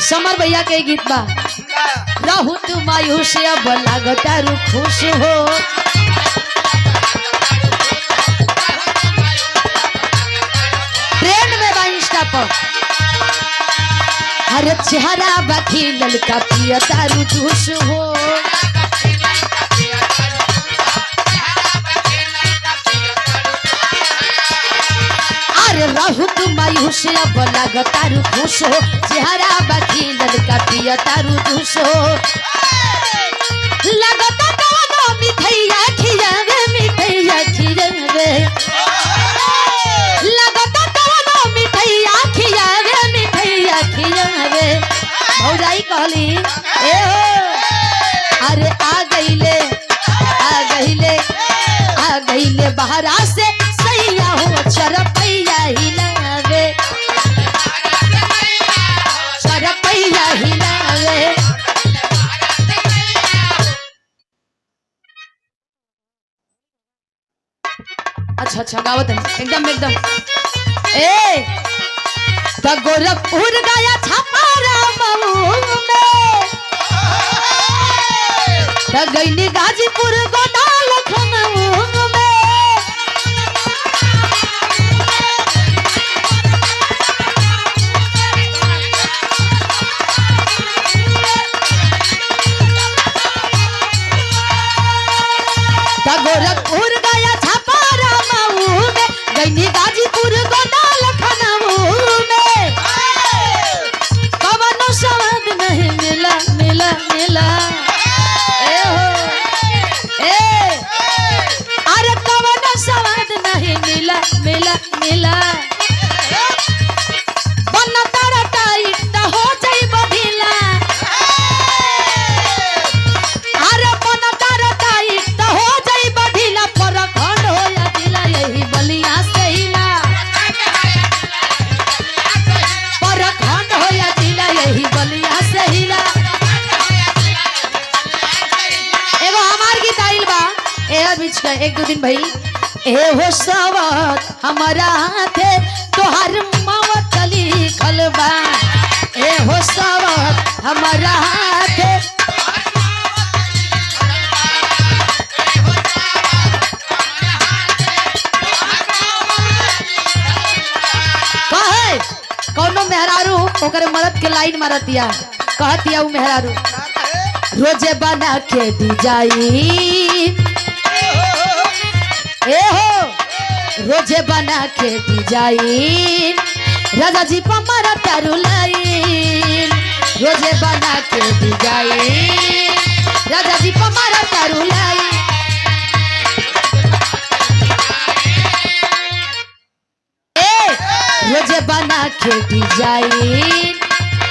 समर भैया के गीत बा रहू तू मायूस अब लागतारू खुश हो ट्रेंड में बा इंस्टा पर हर चेहरा बाकी ललका पिया तारू जूस हो रहू तू मायूस अब लागतारू खुश हो चेहरा बाकी ललका पिया तारू जूस हो लगता कौनो मिठैया खियावे लगता कौनो मिठैया खियावे भौजाई कहली ए हो अरे आ गईले बहरा से सैया हो चरपैया हिलावे अच्छा गावत है एकदम ए तो गोरखपुर गया छपारा मऊ में तो गईनी गाजीपुर गोदा लखनऊ गोरखपुर गया छपारा मऊ में गईनी गाजीपुर गोदा लखनऊ में कवनो स्वाद नहीं मिला ए हो ए अरे कवनो स्वाद नहीं मिला बन तारा टाइट हो जाई बधिला अरे बन तारा टाइट हो एक दो दिन भाई ए हो सवात हमारा हाथे तोहर मौत लिखल बा ए हो सवात हमारा हाथे कहे कौनो मेहरारू ओकरे मदद के लाइन मारतिया कहतिया उ मेहरारू रोजे बना के डिजाइन ए हो रोजे बना के डिजाइन राजा जी पमारा तारू लाइन रोजे बना के डिजाइन राजा जी पमारा तारू लाइन रोजे बना के डिजाइन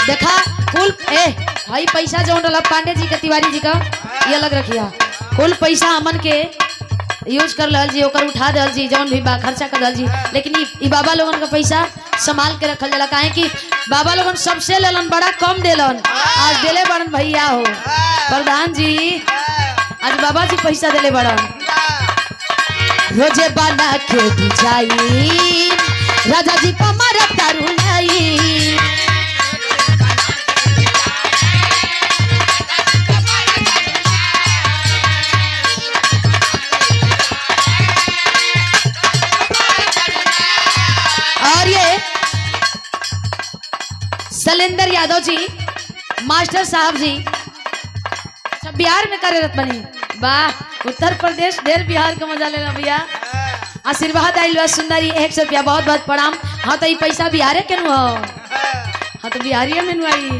देखा कुल भाई पैसा जो पांडे जी का तिवारी जी का ये अलग रखिया कुल पैसा हमन के यूज कर लल जी ओकर उठा दल जी जौन भी बा खर्चा कर दल जी लेकिन ई बाबा लोगन का पैसा संभाल के रखल जाला काहे कि बाबा लोगन सबसे लेलन बड़ा कम देलन आज देले बड़न भैया हो प्रधान जी आज बाबा जी पैसा देले बड़न रोजे बना के डिजाइन राजा जी पमारा तारू लाई शैलेंद्र यादव जी मास्टर साहब जी सब बिहार में कार्यरत बनी वाह उत्तर प्रदेश ढेर बिहार का मजा लेना भैया आशीर्वाद आइल बा सुंदरी 100 रुपया बहुत बहुत प्रणाम हाँ तो ये पैसा बिहारे के नु हाँ तो बिहारिये में नु आई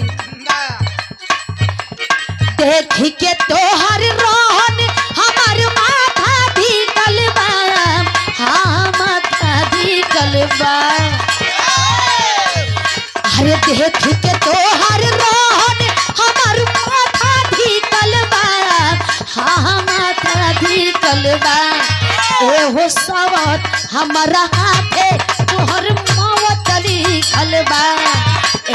देखी के तोहर रोहन हमार माथा ढीकल बा हाँ माथा ढीकल बा अरे देख के तोहर रोहन हमार माथा ढीकल बा हाँ माथा ढीकल बा ए हो सवत हमारा हाथे तोहर मौत लिखल बा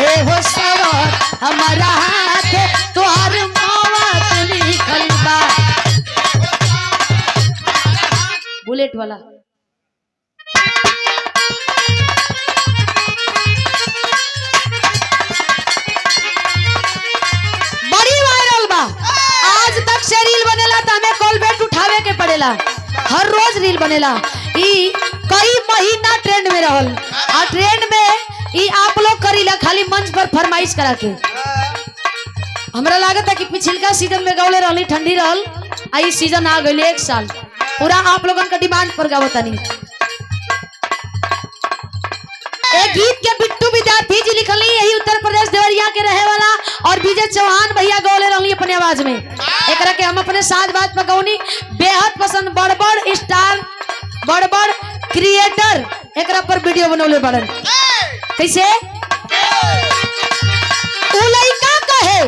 ए हो सवत हमारा हाथे तोहर मौत लिखल बा बुलेट वाला जाला, हर रोज रील बनेला। ई कई महीना ट्रेंड में रहल और ट्रेंड में ई आप लोग करीला खाली मंच पर फरमाइश करा के। हमरा लागत है कि पिछलका सीजन में गौले रहली, ठंडी रहल, आई सीजन आ गई 1 साल पूरा आप लोगन का डिमांड पर गावतानी। एक गीत के बिट्टू विद्यार्थी जी लिखली, यही उत्तर प्रदेश देवरिया के रहे वाला, और विजय चौहान भैया गौले रहली अपने आवाज में। एकरा के हम अपने साथ बात पर गौनी, बेहद पसंद, बड़ बड़ स्टार, बड़ बड़ क्रिएटर एकरा पर वीडियो बनौले बड़न। कैसे उ लइका कहे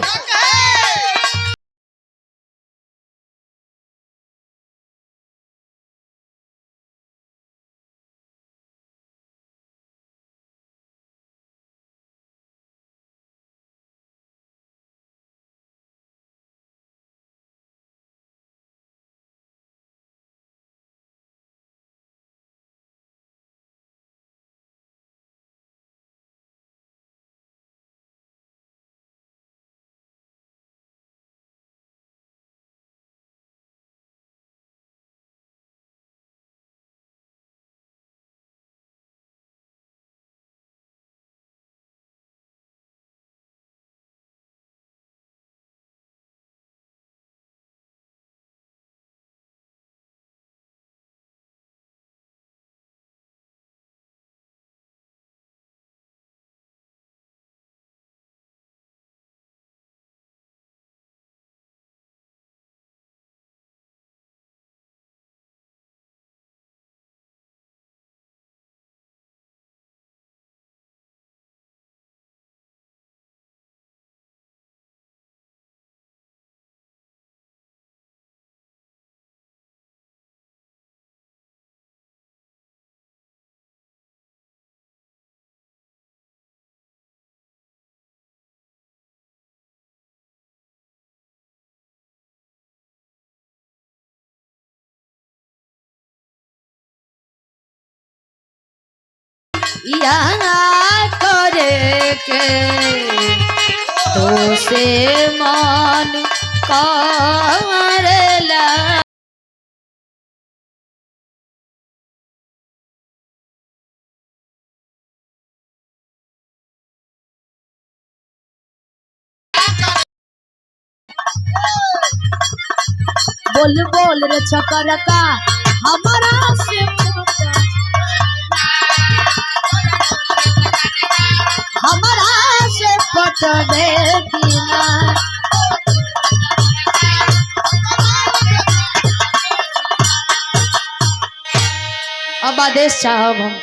या करे के तो से मन करला। बोल बोल रे छकर का हमारा से हमारा से पटवे बिना। अब आदेश चाहब हम